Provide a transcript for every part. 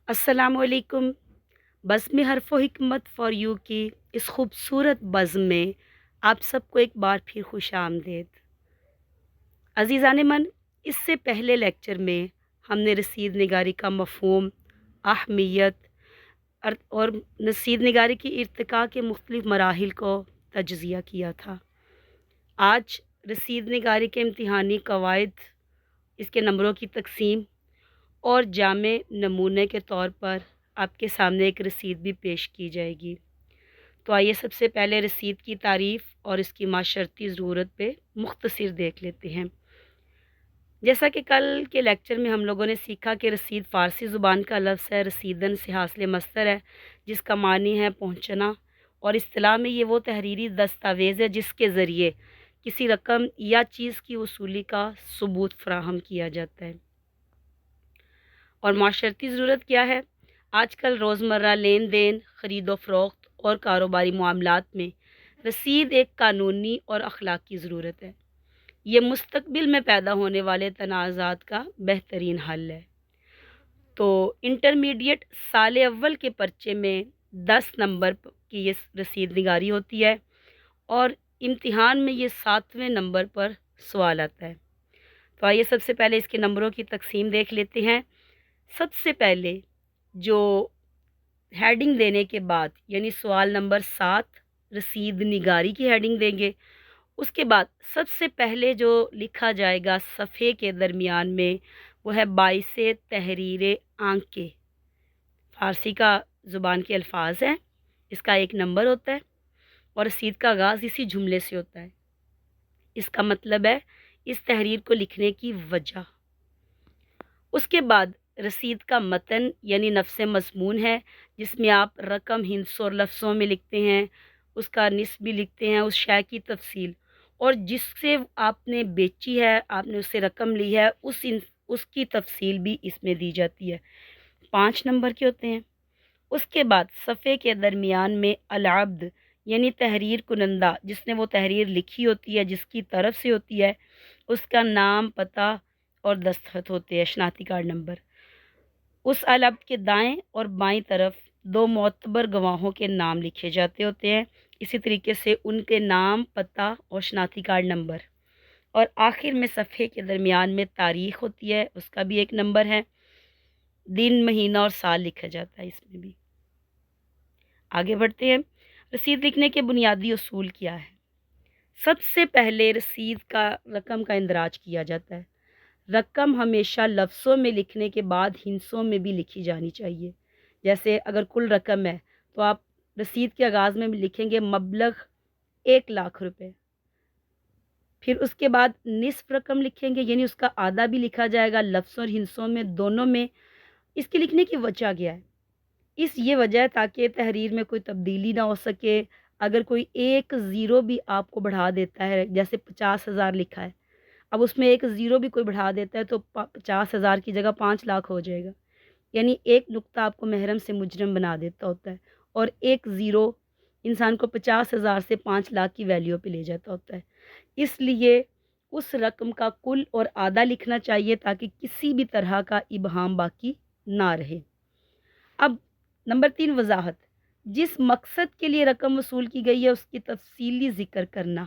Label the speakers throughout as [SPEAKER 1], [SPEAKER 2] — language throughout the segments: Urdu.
[SPEAKER 1] السلام علیکم۔ بزم حرف و حکمت فار یو کی اس خوبصورت بزم میں آپ سب کو ایک بار پھر خوش آمدید۔ عزیزان من، اس سے پہلے لیکچر میں ہم نے رسید نگاری کا مفہوم، اہمیت اور رسید نگاری کی ارتقاء کے مختلف مراحل کو تجزیہ کیا تھا۔ آج رسید نگاری کے امتحانی قواعد، اس کے نمبروں کی تقسیم اور جامع نمونے کے طور پر آپ کے سامنے ایک رسید بھی پیش کی جائے گی۔ تو آئیے سب سے پہلے رسید کی تعریف اور اس کی معاشرتی ضرورت پہ مختصر دیکھ لیتے ہیں۔ جیسا کہ کل کے لیکچر میں ہم لوگوں نے سیکھا کہ رسید فارسی زبان کا لفظ ہے، رسیدن سے حاصل مصدر ہے جس کا معنی ہے پہنچنا، اور اصطلاح میں یہ وہ تحریری دستاویز ہے جس کے ذریعے کسی رقم یا چیز کی وصولی کا ثبوت فراہم کیا جاتا ہے۔ اور معاشرتی ضرورت کیا ہے؟ آج کل روزمرہ لین دین، خرید و فروخت اور کاروباری معاملات میں رسید ایک قانونی اور اخلاقی ضرورت ہے۔ یہ مستقبل میں پیدا ہونے والے تنازعات کا بہترین حل ہے۔ تو انٹرمیڈیٹ سال اول کے پرچے میں 10 نمبر کی یہ رسید نگاری ہوتی ہے اور امتحان میں یہ 7ویں نمبر پر سوال آتا ہے۔ تو آئیے سب سے پہلے اس کے نمبروں کی تقسیم دیکھ لیتے ہیں۔ سب سے پہلے جو ہیڈنگ دینے کے بعد یعنی سوال نمبر 7 رسید نگاری کی ہیڈنگ دیں گے، اس کے بعد سب سے پہلے جو لکھا جائے گا صفحے کے درمیان میں وہ ہے باعث تحریر آنکھیں۔ فارسی کا زبان کے الفاظ ہیں، اس کا 1 نمبر ہوتا ہے اور رسید کا آغاز اسی جملے سے ہوتا ہے۔ اس کا مطلب ہے اس تحریر کو لکھنے کی وجہ۔ اس کے بعد رسید کا متن یعنی نفس مضمون ہے، جس میں آپ رقم ہندسوں اور لفظوں میں لکھتے ہیں، اس کا نصف بھی لکھتے ہیں، اس شے کی تفصیل، اور جس سے آپ نے بیچی ہے، آپ نے اس سے رقم لی ہے، اس کی تفصیل بھی اس میں دی جاتی ہے۔ 5 نمبر کے ہوتے ہیں۔ اس کے بعد صفحے کے درمیان میں العبد یعنی تحریر کنندہ، جس نے وہ تحریر لکھی ہوتی ہے، جس کی طرف سے ہوتی ہے، اس کا نام، پتہ اور دستخط ہوتے ہیں، شناختی کارڈ نمبر۔ اس العبد کے دائیں اور بائیں طرف 2 معتبر گواہوں کے نام لکھے جاتے ہوتے ہیں، اسی طریقے سے ان کے نام، پتہ اور شناختی کارڈ نمبر۔ اور آخر میں صفحے کے درمیان میں تاریخ ہوتی ہے، اس کا بھی 1 نمبر ہے، دن، مہینہ اور سال لکھا جاتا ہے اس میں بھی۔ آگے بڑھتے ہیں۔ رسید لکھنے کے بنیادی اصول کیا ہے؟ سب سے پہلے رسید کا رقم کا اندراج کیا جاتا ہے۔ رقم ہمیشہ لفظوں میں لکھنے کے بعد ہندسوں میں بھی لکھی جانی چاہیے۔ جیسے اگر کل رقم ہے تو آپ رسید کے آغاز میں لکھیں گے مبلغ 1 لاکھ روپے، پھر اس کے بعد نصف رقم لکھیں گے یعنی اس کا آدھا بھی لکھا جائے گا لفظوں اور ہندسوں میں دونوں میں۔ اس کے لکھنے کی وجہ کیا ہے؟ یہ وجہ ہے تاکہ تحریر میں کوئی تبدیلی نہ ہو سکے۔ اگر کوئی 1 زیرو بھی آپ کو بڑھا دیتا ہے، جیسے 50,000 لکھا ہے، اب اس میں 1 زیرو بھی کوئی بڑھا دیتا ہے تو 50,000 کی جگہ 5 لاکھ ہو جائے گا، یعنی 1 نقطہ آپ کو محرم سے مجرم بنا دیتا ہوتا ہے، اور 1 زیرو انسان کو 50,000 سے 5 لاکھ کی ویلیو پہ لے جاتا ہوتا ہے۔ اس لیے اس رقم کا کل اور آدھا لکھنا چاہیے تاکہ کسی بھی طرح کا ابہام باقی نہ رہے۔ اب نمبر 3 وضاحت۔ جس مقصد کے لیے رقم وصول کی گئی ہے اس کی تفصیلی ذکر کرنا۔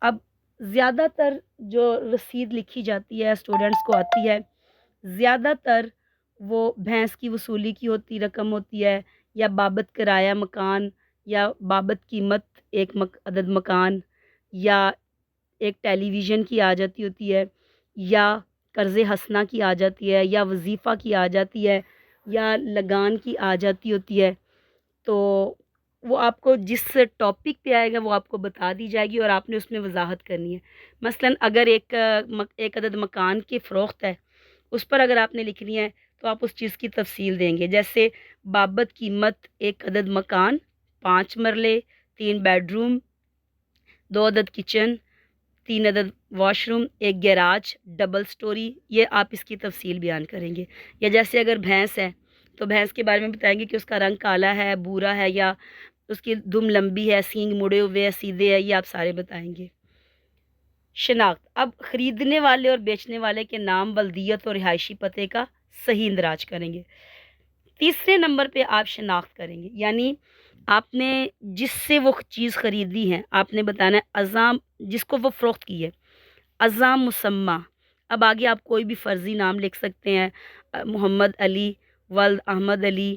[SPEAKER 1] اب زیادہ تر جو رسید لکھی جاتی ہے اسٹوڈنٹس کو آتی ہے، زیادہ تر وہ بھینس کی وصولی کی رقم ہوتی ہے، یا بابت کرایہ مکان، یا بابت قیمت ایک عدد مکان، یا ایک ٹیلی ویژن کی آ جاتی ہوتی ہے، یا قرض حسنہ کی آ جاتی ہے، یا وظیفہ کی آ جاتی ہے، یا لگان کی آ جاتی ہوتی ہے۔ تو وہ آپ کو جس ٹاپک پہ آئے گا وہ آپ کو بتا دی جائے گی اور آپ نے اس میں وضاحت کرنی ہے۔ مثلاً اگر ایک عدد مکان کی فروخت ہے، اس پر اگر آپ نے لکھنی ہے تو آپ اس چیز کی تفصیل دیں گے، جیسے بابت قیمت 1 عدد مکان، 5 مرلے، 3 بیڈ روم، 2 عدد کچن، 3 عدد wash room, 1 garage double story, یہ آپ اس کی تفصیل بیان کریں گے۔ یا جیسے اگر بھینس ہے تو بھینس کے بارے میں بتائیں گے کہ اس کا رنگ کالا ہے، بھورا ہے، یا اس کی دم لمبی ہے، سینگ مڑے ہوئے ہیں، سیدھے ہے، یہ آپ سارے بتائیں گے۔ شناخت۔ اب خریدنے والے اور بیچنے والے کے نام، بلدیت اور رہائشی پتے کا صحیح اندراج کریں گے۔ تیسرے نمبر پہ آپ شناخت کریں گے، یعنی آپ نے جس سے وہ چیز خریدی ہے آپ نے بتانا ہے ازام، جس کو وہ فروخت کی ہے، ازام مسمہ۔ اب آگے آپ کوئی بھی فرضی نام لکھ سکتے ہیں، محمد علی، ولد احمد علی،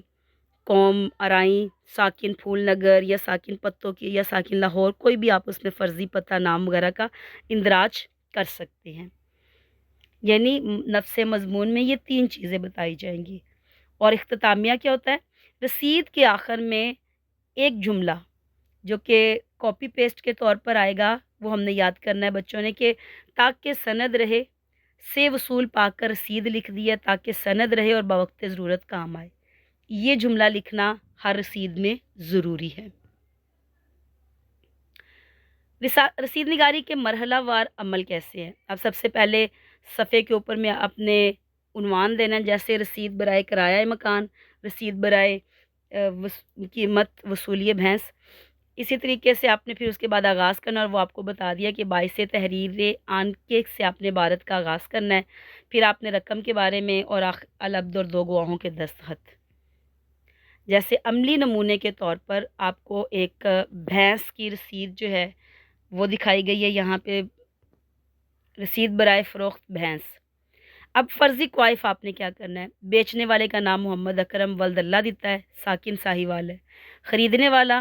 [SPEAKER 1] قوم ارائیں، ساکن پھول نگر یا ساکن پتوں کی یا ساکن لاہور، کوئی بھی آپ اس میں فرضی پتہ نام وغیرہ کا اندراج کر سکتے ہیں۔ یعنی نفس مضمون میں یہ 3 چیزیں بتائی جائیں گی۔ اور اختتامیہ کیا ہوتا ہے؟ رسید کے آخر میں ایک جملہ جو کہ کاپی پیسٹ کے طور پر آئے گا، وہ ہم نے یاد کرنا ہے بچوں نے، کہ تاکہ سند رہے، سے وصول پا کر رسید لکھ دیا تاکہ سند رہے اور بوقت ضرورت کام آئے۔ یہ جملہ لکھنا ہر رسید میں ضروری ہے۔ رسید نگاری کے مرحلہ وار عمل کیسے ہے؟ اب سب سے پہلے صفحے کے اوپر میں اپنے عنوان دینا، جیسے رسید برائے کرایہ مکان، رسید برائے قیمت وصولی بھینس۔ اسی طریقے سے آپ نے پھر اس کے بعد آغاز کرنا، اور وہ آپ کو بتا دیا کہ باعث تحریر آن کے سے آپ نے عبارت کا آغاز کرنا ہے۔ پھر آپ نے رقم کے بارے میں اور العبد اور 2 گواہوں کے دستخط۔ جیسے عملی نمونے کے طور پر آپ کو ایک بھینس کی رسید جو ہے وہ دکھائی گئی ہے یہاں پہ، رسید برائے فروخت بھینس۔ اب فرضی کوائف آپ نے کیا کرنا ہے؟ بیچنے والے کا نام محمد اکرم ولد اللہ دیتا ہے، ساکن ساہیوال ہے۔ خریدنے والا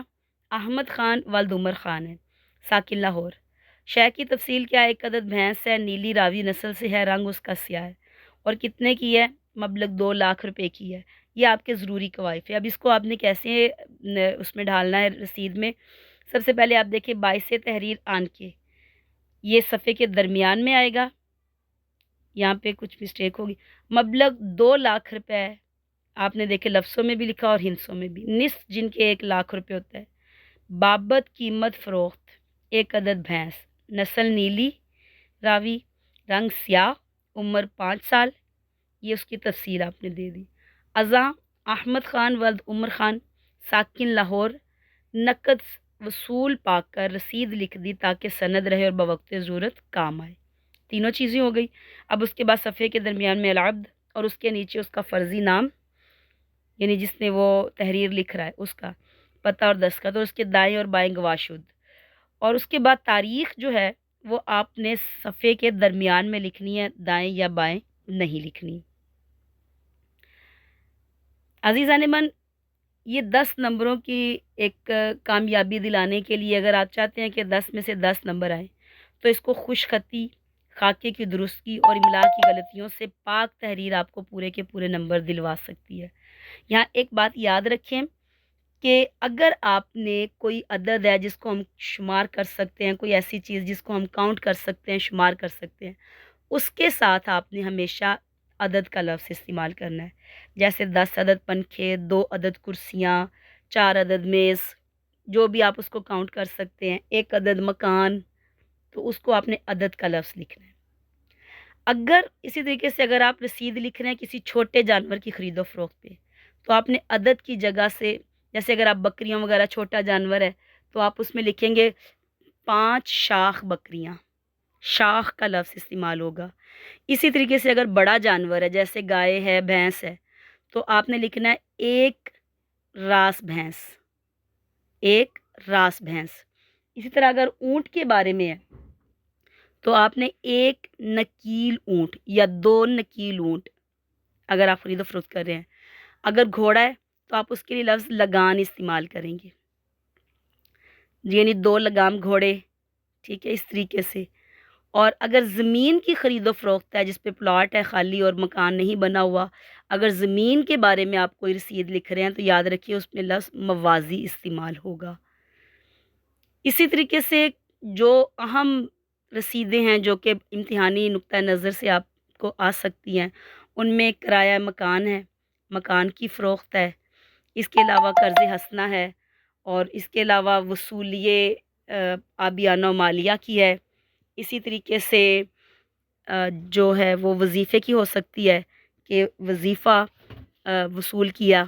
[SPEAKER 1] احمد خان ولد عمر خان ہے، ساکن لاہور۔ شے کی تفصیل کیا ہے؟ ایک عدد بھینس ہے، نیلی راوی نسل سے ہے، رنگ اس کا سیاہ ہے، اور کتنے کی ہے؟ مبلغ 2 لاکھ روپے کی ہے۔ یہ آپ کے ضروری کوائف ہے۔ اب اس کو آپ نے کیسے اس میں ڈالنا ہے رسید میں؟ سب سے پہلے آپ دیکھیں باعث تحریر آن کے، یہ صفحے کے درمیان میں آئے گا، یہاں پہ کچھ مسٹیک ہوگی۔ مبلغ 2 لاکھ روپے آپ نے دیکھے لفظوں میں بھی لکھا اور ہندسوں میں بھی، نصف جن کے 1 لاکھ روپے ہوتا ہے۔ بابت قیمت فروخت ایک عدد بھینس، نسل نیلی راوی، رنگ سیاہ، عمر 5 سال، یہ اس کی تفصیل آپ نے دے دی۔ ازاں احمد خان ولد عمر خان، ساکن لاہور، نقد وصول پا کر رسید لکھ دی تاکہ سند رہے اور بوقت ضرورت کام آئے۔ تینوں چیزیں ہو گئی۔ اب اس کے بعد صفحے کے درمیان میں العبد اور اس کے نیچے اس کا فرضی نام، یعنی جس نے وہ تحریر لکھ رہا ہے اس کا پتہ اور دستخط، اور اس کے دائیں اور بائیں گواہ شد۔ اور اس کے بعد تاریخ جو ہے وہ آپ نے صفحے کے درمیان میں لکھنی ہے، دائیں یا بائیں نہیں لکھنی۔ عزیزان من، یہ 10 نمبروں کی ایک کامیابی دلانے کے لیے اگر آپ چاہتے ہیں کہ 10 میں سے 10 نمبر آئیں تو اس کو خوش خطی، خاکے کی درستگی اور املا کی غلطیوں سے پاک تحریر آپ کو پورے کے پورے نمبر دلوا سکتی ہے۔ یہاں ایک بات یاد رکھیں کہ اگر آپ نے کوئی عدد ہے جس کو ہم شمار کر سکتے ہیں، کوئی ایسی چیز جس کو ہم کاؤنٹ کر سکتے ہیں، شمار کر سکتے ہیں، اس کے ساتھ آپ نے ہمیشہ عدد کا لفظ استعمال کرنا ہے۔ جیسے 10 عدد پنکھے، 2 عدد کرسیاں، 4 عدد میز، جو بھی آپ اس کو کاؤنٹ کر سکتے ہیں، 1 عدد مکان، تو اس کو آپ نے عدد کا لفظ لکھنا ہے۔ اگر اسی طریقے سے اگر آپ رسید لکھ رہے ہیں کسی چھوٹے جانور کی خرید و فروخت پہ، تو آپ نے عدد کی جگہ سے، جیسے اگر آپ بکریاں وغیرہ چھوٹا جانور ہے تو آپ اس میں لکھیں گے 5 شاخ بکریاں، شاخ کا لفظ استعمال ہوگا۔ اسی طریقے سے اگر بڑا جانور ہے جیسے گائے ہے، بھینس ہے، تو آپ نے لکھنا ہے 1 راس بھینس، 1 راس بھینس۔ اسی طرح اگر اونٹ کے بارے میں ہے تو آپ نے 1 نکیل اونٹ یا 2 نکیل اونٹ اگر آپ خرید و فروخت کر رہے ہیں۔ اگر گھوڑا ہے تو آپ اس کے لیے لفظ لگان استعمال کریں گے، یعنی 2 لگام گھوڑے، ٹھیک ہے، اس طریقے سے۔ اور اگر زمین کی خرید و فروخت ہے جس پہ پلاٹ ہے خالی اور مکان نہیں بنا ہوا، اگر زمین کے بارے میں آپ کوئی رسید لکھ رہے ہیں تو یاد رکھیے اس میں لفظ موازی استعمال ہوگا۔ اسی طریقے سے جو اہم رسیدیں ہیں جو کہ امتحانی نقطہ نظر سے آپ کو آ سکتی ہیں، ان میں کرایہ مکان ہے، مکان کی فروخت ہے، اس کے علاوہ قرض حسنہ ہے، اور اس کے علاوہ وصولیے آبیانہ و مالیہ کی ہے۔ اسی طریقے سے جو ہے وہ وظیفے کی ہو سکتی ہے کہ وظیفہ وصول کیا،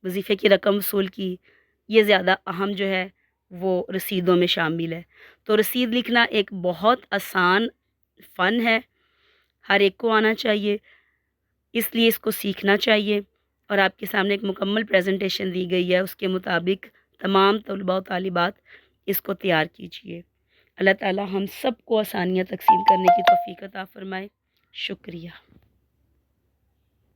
[SPEAKER 1] وظیفے کی رقم وصول کی، یہ زیادہ اہم جو ہے وہ رسیدوں میں شامل ہے۔ تو رسید لکھنا ایک بہت آسان فن ہے، ہر ایک کو آنا چاہیے، اس لیے اس کو سیکھنا چاہیے۔ اور آپ کے سامنے ایک مکمل پریزنٹیشن دی گئی ہے، اس کے مطابق تمام طلباء و طالبات اس کو تیار کیجیے۔ اللہ تعالی ہم سب کو آسانیاں تقسیم کرنے کی توفیق عطا فرمائے۔ شکریہ۔